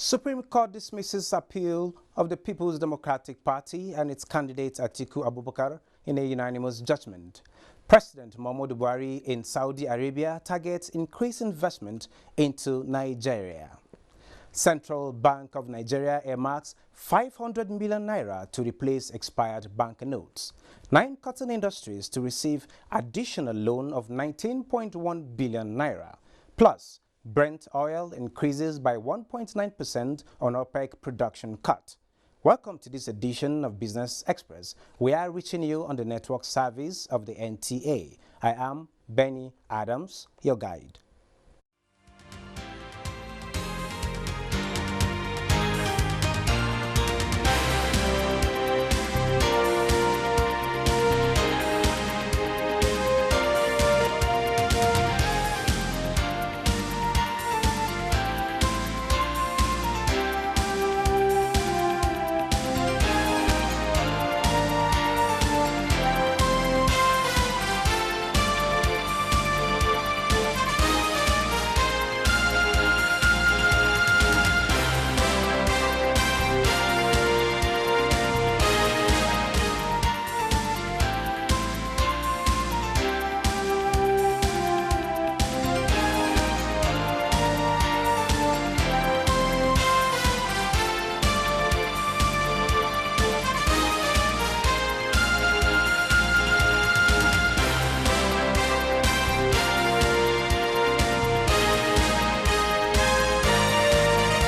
Supreme Court dismisses appeal of the People's Democratic Party and its candidate Atiku Abubakar in a unanimous judgment. President Muhammadu Buhari in Saudi Arabia targets increased investment into Nigeria. Central Bank of Nigeria earmarks 500 million naira to replace expired banknotes. 9 cotton industries to receive additional loan of 19.1 billion naira. Plus, Brent oil increases by 1.9% on OPEC production cut. Welcome to this edition of Business Express. We are reaching you on the network service of the NTA. I am Benny Adams, your guide.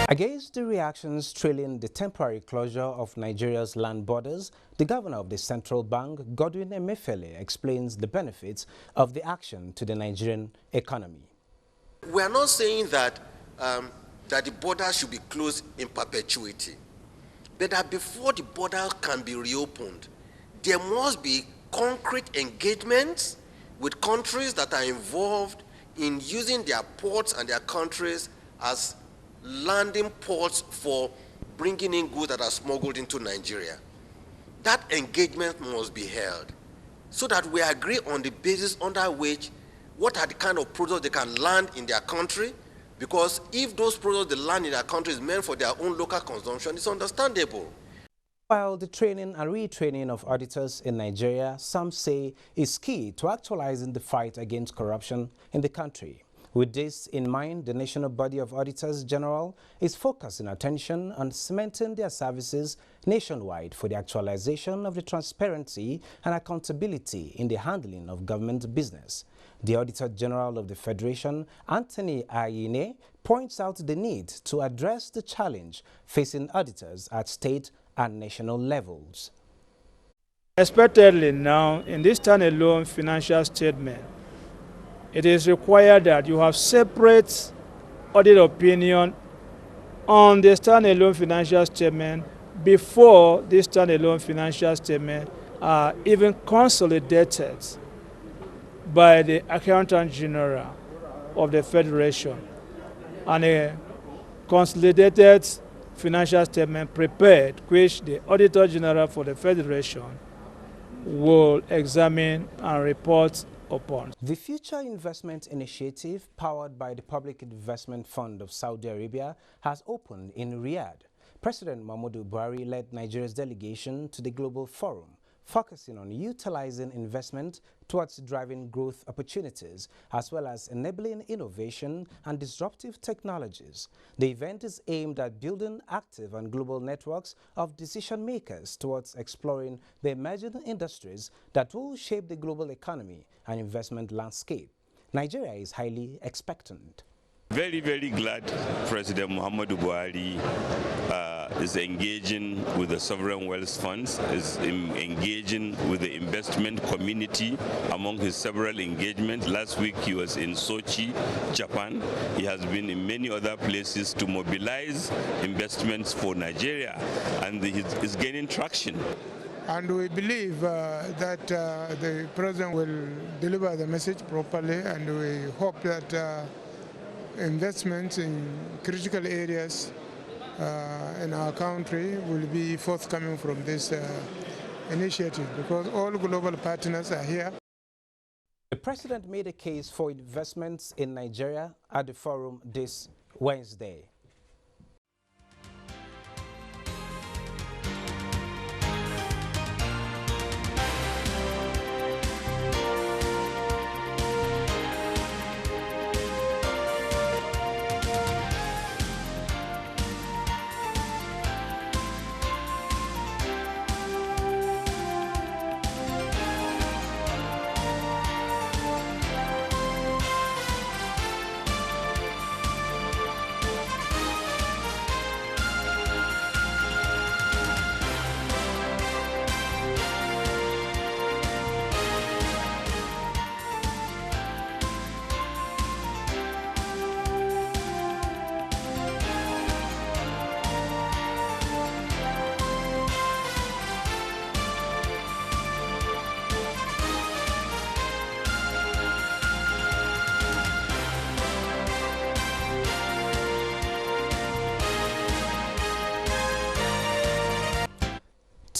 Against the reactions trailing the temporary closure of Nigeria's land borders, the governor of the central bank, Godwin Emefiele, explains the benefits of the action to the Nigerian economy. We are not saying that, that the border should be closed in perpetuity, but that before the border can be reopened, there must be concrete engagements with countries that are involved in using their ports and their countries as landing ports for bringing in goods that are smuggled into Nigeria. That engagement must be held so that we agree on the basis under which what are the kind of products they can land in their country, because if those products they land in their country is meant for their own local consumption, it's understandable. While the training and retraining of auditors in Nigeria, some say, is key to actualizing the fight against corruption in the country. With this in mind, the National Body of Auditors General is focusing attention on cementing their services nationwide for the actualization of the transparency and accountability in the handling of government business. The Auditor General of the Federation, Anthony Ayine, points out the need to address the challenge facing auditors at state and national levels. Expectedly now, in this standalone financial statement, it is required that you have separate audit opinion on the standalone financial statement before this standalone financial statement are even consolidated by the Accountant General of the Federation, and a consolidated financial statement prepared, which the Auditor General for the Federation will examine and report upon. The Future Investment Initiative, powered by the Public Investment Fund of Saudi Arabia, has opened in Riyadh. President Muhammadu Buhari led Nigeria's delegation to the Global Forum, focusing on utilizing investment towards driving growth opportunities, as well as enabling innovation and disruptive technologies. The event is aimed at building active and global networks of decision makers towards exploring the emerging industries that will shape the global economy and investment landscape. Nigeria is highly expectant. Very, very glad President Muhammadu Buhari is engaging with the sovereign wealth funds, is engaging with the investment community among his several engagements. Last week he was in Sochi, Japan. He has been in many other places to mobilize investments for Nigeria, and he's gaining traction. And we believe that the President will deliver the message properly, and we hope that investments in critical areas in our country will be forthcoming from this initiative, because all global partners are here. The President made a case for investments in Nigeria at the forum this Wednesday.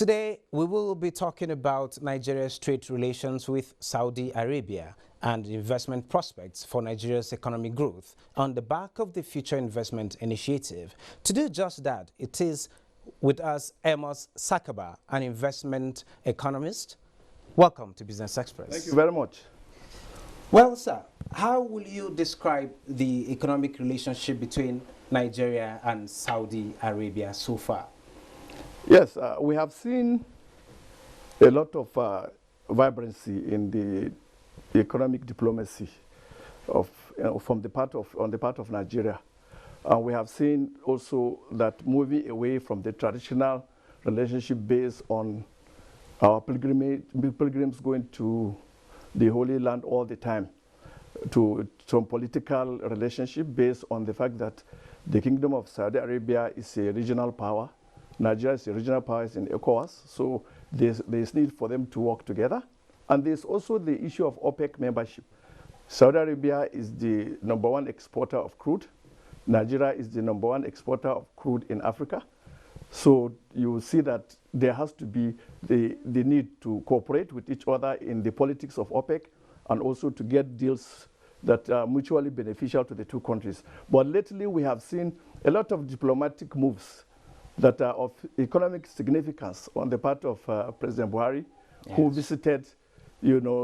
Today, we will be talking about Nigeria's trade relations with Saudi Arabia and investment prospects for Nigeria's economic growth on the back of the Future Investment Initiative. To do just that, it is with us Amos Sakaba, an investment economist. Welcome to Business Express. Thank you very much. Well, sir, how will you describe the economic relationship between Nigeria and Saudi Arabia so far? Yes, we have seen a lot of vibrancy in the economic diplomacy of, on the part of Nigeria. We have seen also that moving away from the traditional relationship based on our pilgrims going to the Holy Land all the time, to some political relationship based on the fact that the Kingdom of Saudi Arabia is a regional power. Nigeria is a regional power in ECOWAS, so there's need for them to work together. And there's also the issue of OPEC membership. Saudi Arabia is the #1 exporter of crude. Nigeria is the #1 exporter of crude in Africa. So you see that there has to be the need to cooperate with each other in the politics of OPEC and also to get deals that are mutually beneficial to the two countries. But lately we have seen a lot of diplomatic moves that are of economic significance on the part of President Buhari, yes, who visited,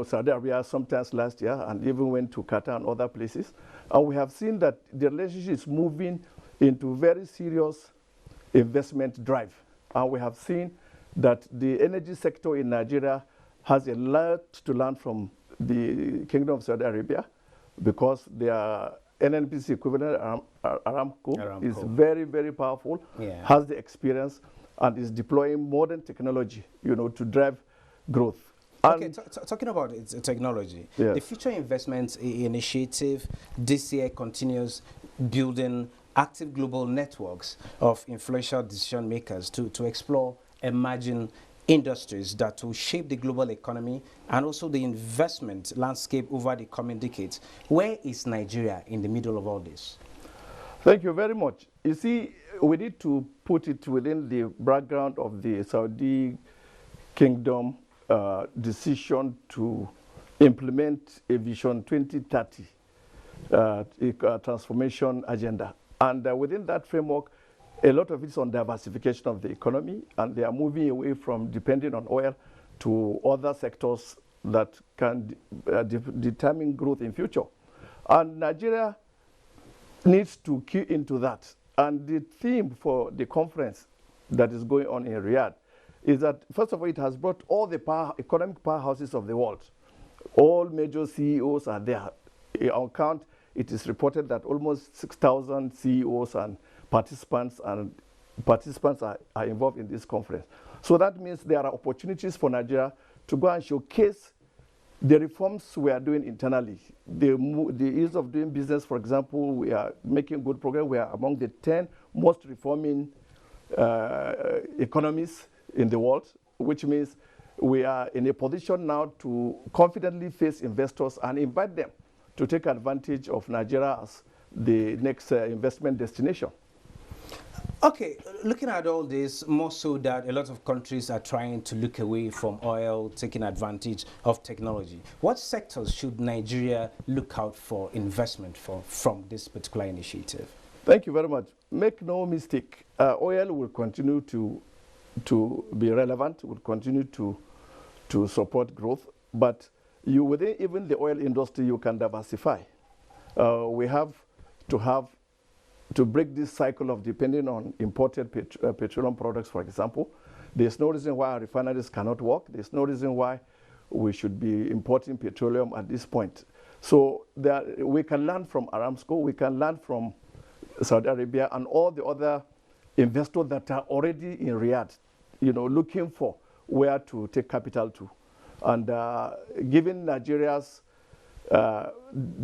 Saudi Arabia sometimes last year and even went to Qatar and other places. And we have seen that the relationship is moving into very serious investment drive. And we have seen that the energy sector in Nigeria has a lot to learn from the Kingdom of Saudi Arabia because their NNPC equivalent, Aramco, is very, very powerful, yeah, has the experience, and is deploying modern technology, to drive growth. Okay, talking about technology, yes, the Future Investment Initiative this year continues building active global networks of influential decision makers to explore emerging industries that will shape the global economy and also the investment landscape over the coming decades. Where is Nigeria in the middle of all this? Thank you very much. You see, we need to put it within the background of the Saudi Kingdom decision to implement a Vision 2030 transformation agenda. And within that framework, a lot of it's on diversification of the economy, and they are moving away from depending on oil to other sectors that can determine growth in future. And Nigeria needs to key into that. And the theme for the conference that is going on in Riyadh is that, first of all, it has brought all the economic powerhouses of the world. All major CEOs are there. On count, it is reported that almost 6,000 CEOs and participants are involved in this conference. So that means there are opportunities for Nigeria to go and showcase the reforms we are doing internally. The ease of doing business, for example, we are making good progress. We are among the 10 most reforming economies in the world, which means we are in a position now to confidently face investors and invite them to take advantage of Nigeria as the next investment destination. Okay, looking at all this, more so that a lot of countries are trying to look away from oil, taking advantage of technology. What sectors should Nigeria look out for investment from this particular initiative? Thank you very much. Make no mistake, oil will continue to be relevant, will continue to support growth, but within even the oil industry, you can diversify. We have to break this cycle of depending on imported petroleum products, for example. There's no reason why our refineries cannot work. There's no reason why we should be importing petroleum at this point. So we can learn from Aramco, we can learn from Saudi Arabia and all the other investors that are already in Riyadh, looking for where to take capital to. And given Nigeria's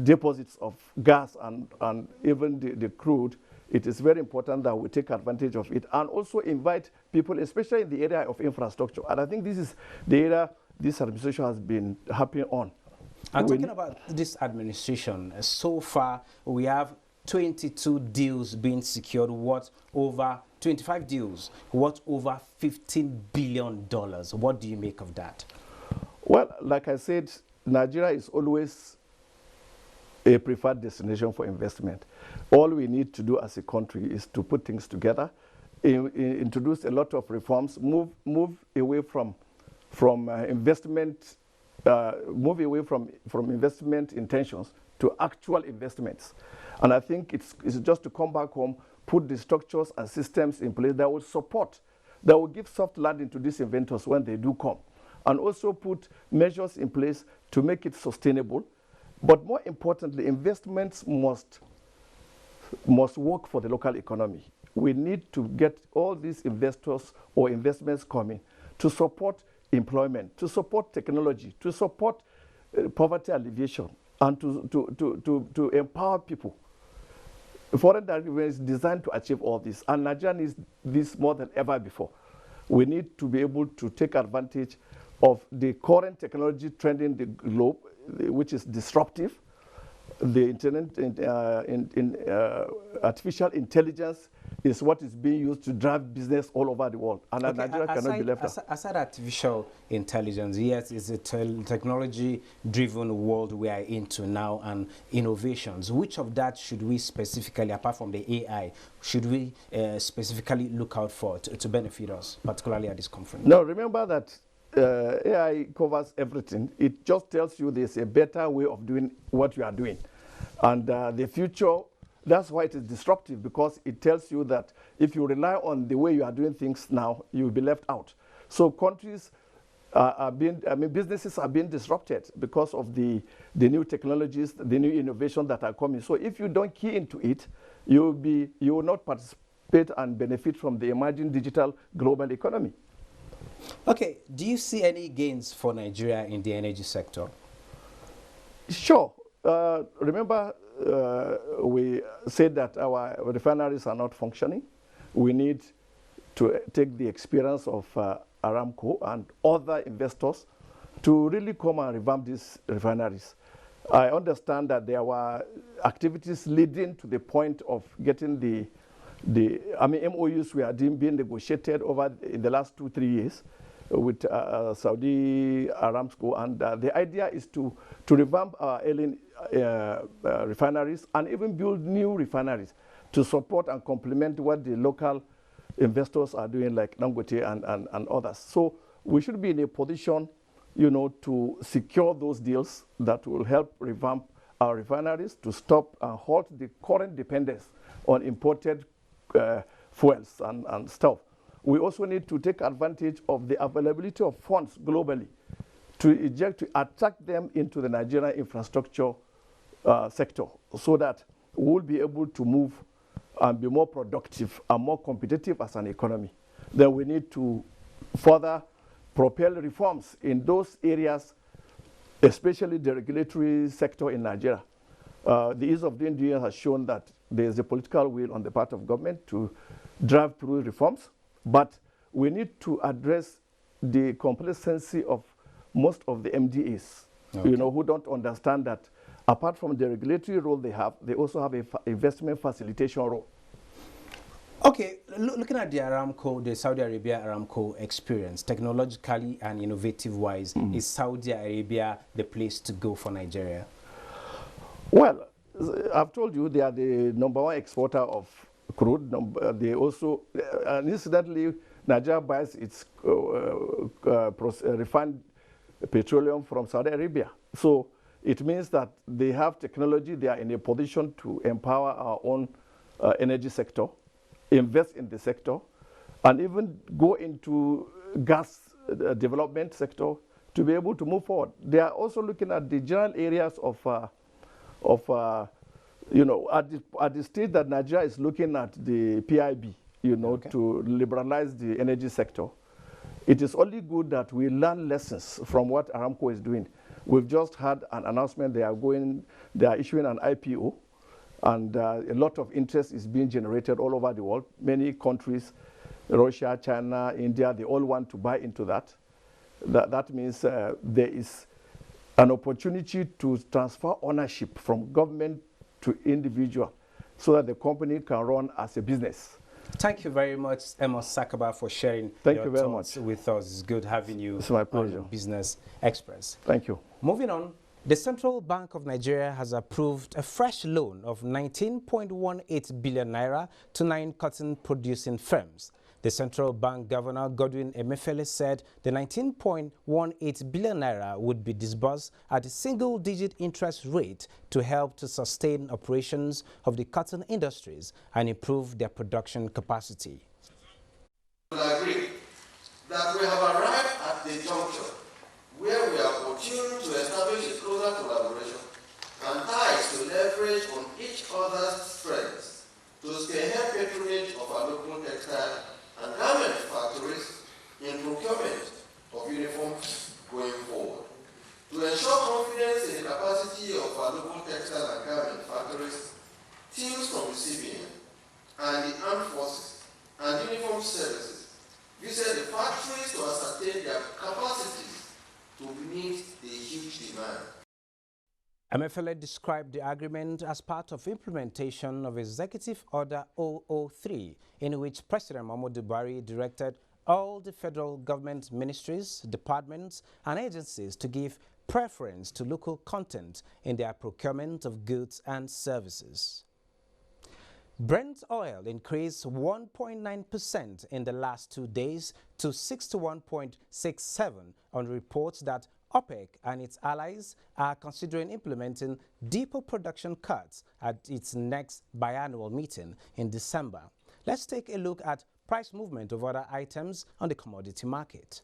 deposits of gas and even the crude, it is very important that we take advantage of it and also invite people, especially in the area of infrastructure. And I think this is the area this administration has been happy on. And talking about this administration, so far we have 22 deals being secured worth over 25 deals worth over $15 billion. What do you make of that? Well, like I said, Nigeria is always a preferred destination for investment. All we need to do as a country is to put things together, introduce a lot of reforms, move away from investment, move away from investment intentions to actual investments. And I think it's just to come back home, put the structures and systems in place that will support, that will give soft landing to these inventors when they do come, and also put measures in place to make it sustainable. But more importantly, investments must work for the local economy. We need to get all these investors or investments coming to support employment, to support technology, to support poverty alleviation, and to empower people. Foreign direct investment is designed to achieve all this, and Nigeria needs this more than ever before. We need to be able to take advantage of the current technology trend in the globe, which is disruptive. The artificial intelligence is what is being used to drive business all over the world, and okay, Nigeria cannot be left out. Aside artificial intelligence, yes, it's a technology-driven world we are into now, and innovations. Which of that should we specifically, apart from the AI, should we specifically look out for to benefit us, particularly at this conference? No, remember that AI covers everything. It just tells you there's a better way of doing what you are doing. And the future, that's why it is disruptive, because it tells you that if you rely on the way you are doing things now, you will be left out. So countries businesses are being disrupted because of the new technologies, the new innovations that are coming. So if you don't key into it, you will not participate and benefit from the emerging digital global economy. Okay, do you see any gains for Nigeria in the energy sector? Sure. Remember, we said that our refineries are not functioning. We need to take the experience of Aramco and other investors to really come and revamp these refineries. I understand that there were activities leading to the point of getting MOUs were being negotiated in the last 2-3 years with Saudi Aramco, and the idea is to revamp our refineries and even build new refineries to support and complement what the local investors are doing, like Dangote and others. So we should be in a position, to secure those deals that will help revamp our refineries, to stop and halt the current dependence on imported fuels and stuff. We also need to take advantage of the availability of funds globally to attract them into the Nigerian infrastructure sector, so that we will be able to move and be more productive and more competitive as an economy. Then we need to further propel reforms in those areas, especially the regulatory sector in Nigeria. The ease of doing business has shown that there is a political will on the part of government to drive through reforms, but we need to address the complacency of most of the MDAs, okay, who don't understand that apart from the regulatory role they have, they also have an investment facilitation role. Okay, looking at the Aramco, the Saudi Arabia Aramco experience, technologically and innovative-wise, is Saudi Arabia the place to go for Nigeria? Well, I've told you they are the #1 exporter of crude. They also, and incidentally, Nigeria buys its refined petroleum from Saudi Arabia. So it means that they have technology. They are in a position to empower our own energy sector, invest in the sector, and even go into gas development sector to be able to move forward. They are also looking at the general areas at the stage that Nigeria is looking at the PIB, okay, to liberalize the energy sector. It is only good that we learn lessons from what Aramco is doing. We've just had an announcement they are issuing an IPO, and a lot of interest is being generated all over the world. Many countries, Russia, China, India, they all want to buy into that. That means there is an opportunity to transfer ownership from government to individual so that the company can run as a business. Thank you very much, Amos Sakaba, for sharing Thank your you very thoughts much with us. It's good having you It's my pleasure. on Business Express. Thank you. Moving on, the Central Bank of Nigeria has approved a fresh loan of 19.18 billion naira to 9 cotton-producing firms. The Central Bank Governor Godwin Emefiele said the 19.18 billion naira would be disbursed at a single-digit interest rate to help to sustain operations of the cotton industries and improve their production capacity. I agree that we have arrived at the juncture where we are opportune to establish a closer collaboration and ties to leverage on each other's strengths to spearhead patronage of our local textile and garment factories in procurement of uniforms going forward. To ensure confidence in the capacity of our local textile and garment factories, teams from the CBN and the armed forces and uniform services visit the factories to ascertain their capacities to meet the huge demand. Emefiele described the agreement as part of implementation of Executive Order 003, in which President Muhammadu Buhari directed all the federal government ministries, departments, and agencies to give preference to local content in their procurement of goods and services. Brent oil increased 1.9% in the last 2 days to 61.67 on reports that OPEC and its allies are considering implementing deeper production cuts at its next biannual meeting in December. Let's take a look at price movement of other items on the commodity market.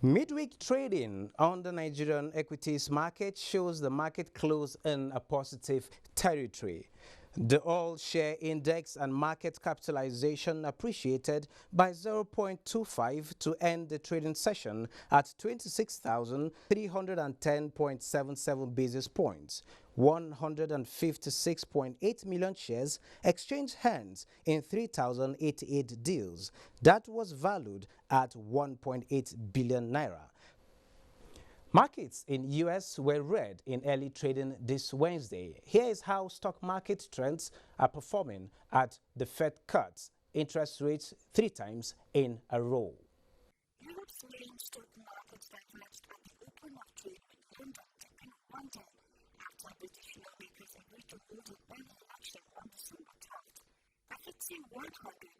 Midweek trading on the Nigerian equities market shows the market closed in a positive territory. The all-share index and market capitalization appreciated by 0.25 to end the trading session at 26,310.77 basis points. 156.8 million shares exchanged hands in 3,088 deals. That was valued at 1.8 billion naira. Markets in U.S. were red in early trading this Wednesday. Here is how stock market trends are performing at the Fed cuts interest rates 3 times in a row. Europe's main stock markets diverged at the open of trade with London taking one day after British lawmakers agreed to hold an early election on December 12th. The FTSE 100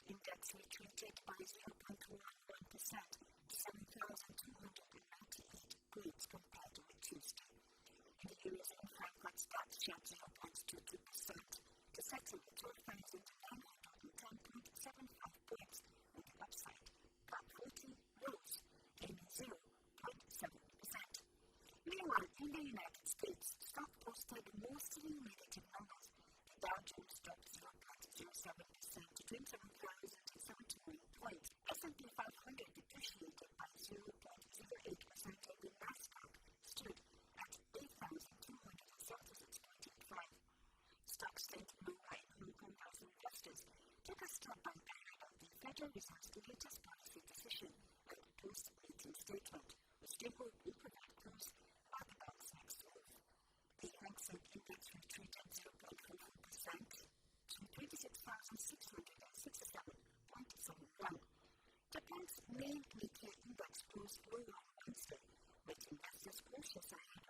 index retreated by 0.11% to 7,298 points compared to Tuesday. In the Eurozone, Frankfurt DAX shed 0.22% to settle at 12,910.75 points on the upside. CAC 40 rose, gaining 0.7%. Meanwhile, in the United States, stock posted mostly negative numbers. The Dow Jones dropped 0.07% to 27,071 points. S&P 500 depreciated by 0.08% and the Nasdaq stood at 8,276.85. Stocks tend lower in Hong Kong as investors took a step back ahead of the Federal Reserve's latest policy decision and post-meeting statement, which they hope will provide clues about the bank's next move. The Hang Seng Index retreated 0.44% to 26,667.71. Japan's main Nikkei index closed lower on Wednesday, with investors cautious ahead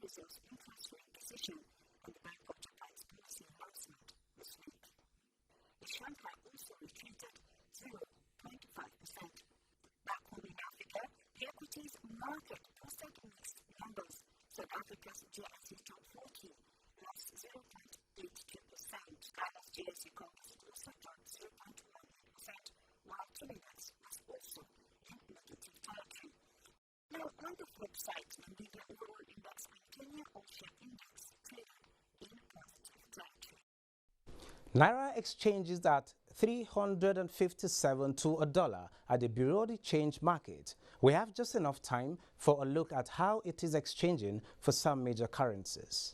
Brazil's interest rate decision and the Bank of Japan's policy announcement this week. The Shanghai also retreated 0.5%. Back home in Africa, the equities market posted mixed numbers. South Africa's JSE Top 40 lost 0.82%. Ghana's JSE Compass also dropped 0.1%, while Trinidad's was also in negative territory. Now, on the flip side, Namibia overall index and Kenya Ocean Index traded in positive territory. Naira exchanges at 357 to a dollar at the Bureau de Change market. We have just enough time for a look at how it is exchanging for some major currencies.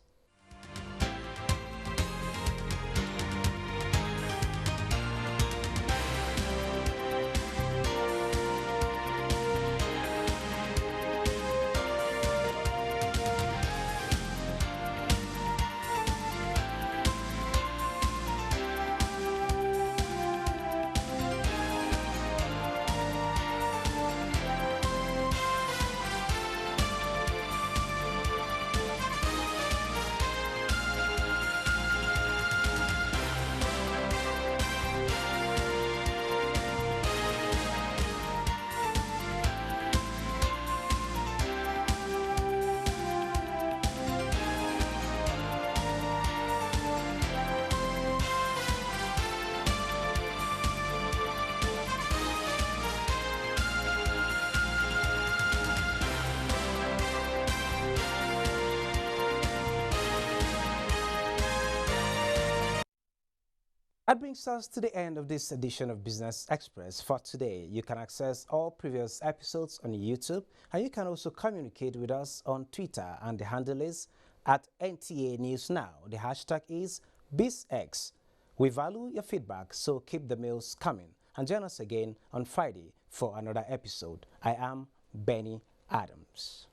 That brings us to the end of this edition of Business Express for today. You can access all previous episodes on YouTube, and you can also communicate with us on Twitter, and the handle is @NTA News Now. The hashtag is BizX. We value your feedback, so keep the mails coming. And join us again on Friday for another episode. I am Benny Adams.